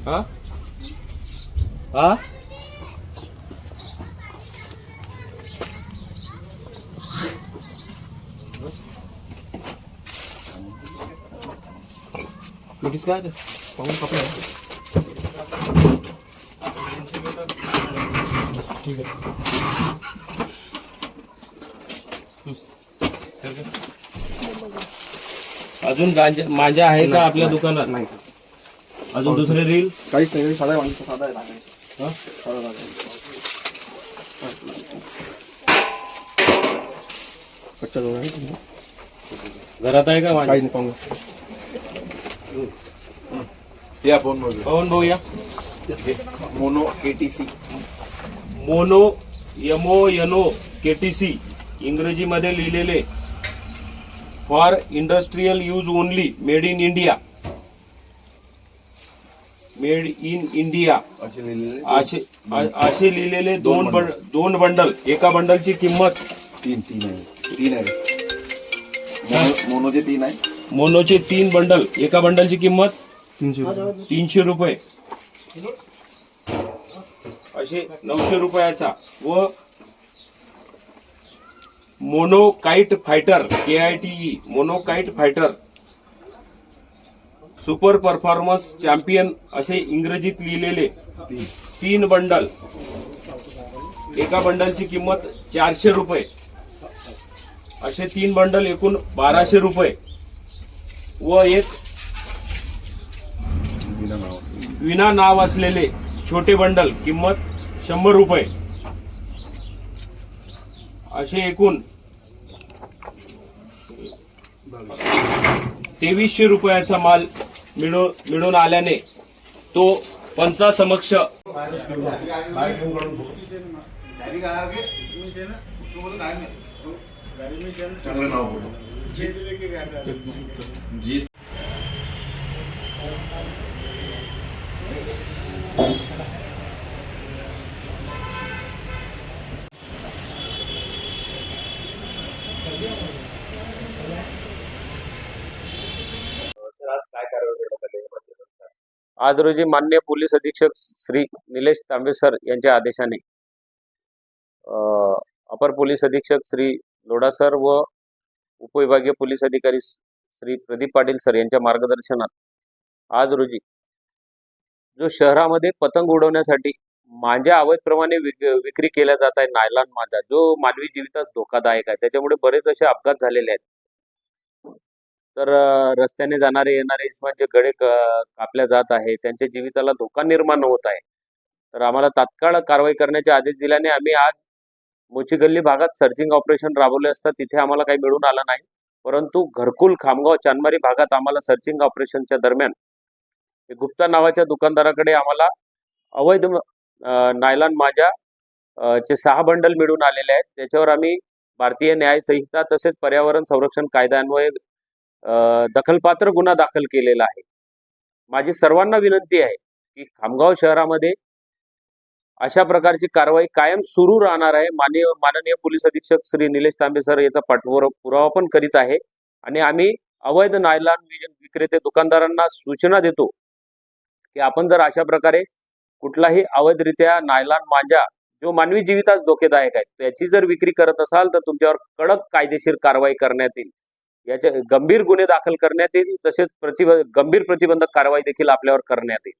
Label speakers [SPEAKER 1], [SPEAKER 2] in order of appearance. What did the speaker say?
[SPEAKER 1] हा हा कितीच काय पाहून कपडा ठीक आहे. अजून माझ्या आहे का आपल्या दुकानात? नाही. अजून दुसरे रील
[SPEAKER 2] काहीच नाही. साधा वांगी साधा आहे.
[SPEAKER 1] हा
[SPEAKER 2] साधा कच्चा जोड आहे.
[SPEAKER 1] घरात आहे का?
[SPEAKER 2] काही नाही पाहून या फोन मध्ये
[SPEAKER 1] पवन भाऊ या.
[SPEAKER 2] Mono KTC
[SPEAKER 1] mono MONO KTC इंग्रजीमध्ये लिहिलेले for industrial use only, made in India. Made in India असे लिहिलेले दोन बंडल. एका बंडलची किंमत
[SPEAKER 2] तीन आहे. मोनोचे 3 आहे.
[SPEAKER 1] मोनोचे 3 बंडल. एका बंडलची किंमत 300 रुपये. असे 900 रुपयाचा. व monocyte fighter KITE monocyte fighter super performance champion असे इंग्रजीत लिहिलेले 3 बंडल. एका बंडलची किंमत 400 रुपये. असे 3 बंडल एकूण 1200 रुपये. व एक विना नाव असलेले छोटे बंडल किंमत 100 रुपये. असे एकूण 2300 रुपयाचा माल मिळून आल्याने तो पंचासमक्ष
[SPEAKER 2] चांगलं नाव बोलू. जीत
[SPEAKER 1] आज रोजी माननीय पोलीस अधीक्षक श्री निलेश तांबे सर यांच्या आदेशाने अपर पोलीस अधीक्षक श्री लोढा सर व उपविभागीय पोलीस अधिकारी श्री प्रदीप पाटील सर यांच्या मार्गदर्शनात आज रोजी जो शहरामध्ये पतंग उडवण्यासाठी मांजा अवैधप्रमाणे विक्री केल्या जात आहे, नायलॉन मांजा, जो मानवी जीवितास धोकादायक आहे, त्याच्यामुळे बरेच असे अपघात झालेले आहेत. तर रस्त्याने जाणारे येणारे इस्मानचे गळे कापल्या जात आहे, त्यांच्या जीविताला धोका निर्माण होत आहे. तर आम्हाला तात्काळ कारवाई करण्याचे आदेश दिल्याने आम्ही आज मोचीगल्ली भागात सर्चिंग ऑपरेशन राबवले असता तिथे आम्हाला काही मिळून आलं नाही. परंतु घरकुल, खामगाव, चांदमारी भागात आम्हाला सर्चिंग ऑपरेशनच्या दरम्यान गुप्ता नावाच्या दुकानदाराकडे आम्हाला अवैध नायलॉन मांजा चे 6 बंडल मिळून आलेले आहेत. त्याच्यावर आम्ही भारतीय न्याय संहिता तसेच पर्यावरण संरक्षण कायद्यान्वये दखलपात्र गुन्हा दाखल केलेला आहे. माझी सर्वांना विनंती आहे की खामगाव शहरामध्ये अशा प्रकारची कारवाई कायम सुरू राहणार आहे. माननीय पोलीस अधीक्षक श्री निलेश तांबे सर याचा पाठपुरावा पण करीत आहे आणि आम्ही अवैध नायलॉन विक्रेते दुकानदारांना सूचना देतो की आपण जर अशा प्रकारे कुठलाही अवैधरित्या नायलॉन मांजा जो मानवी जीवितास धोकेदायक आहे त्याची जर विक्री करत असाल तर तुमच्यावर कडक कायदेशीर कारवाई करण्यात येईल. याचे गंभीर गुन्हे दाखल करण्यात येईल. तसेच गंभीर प्रतिबंधक कारवाई देखील आपल्यावर करण्यात येईल.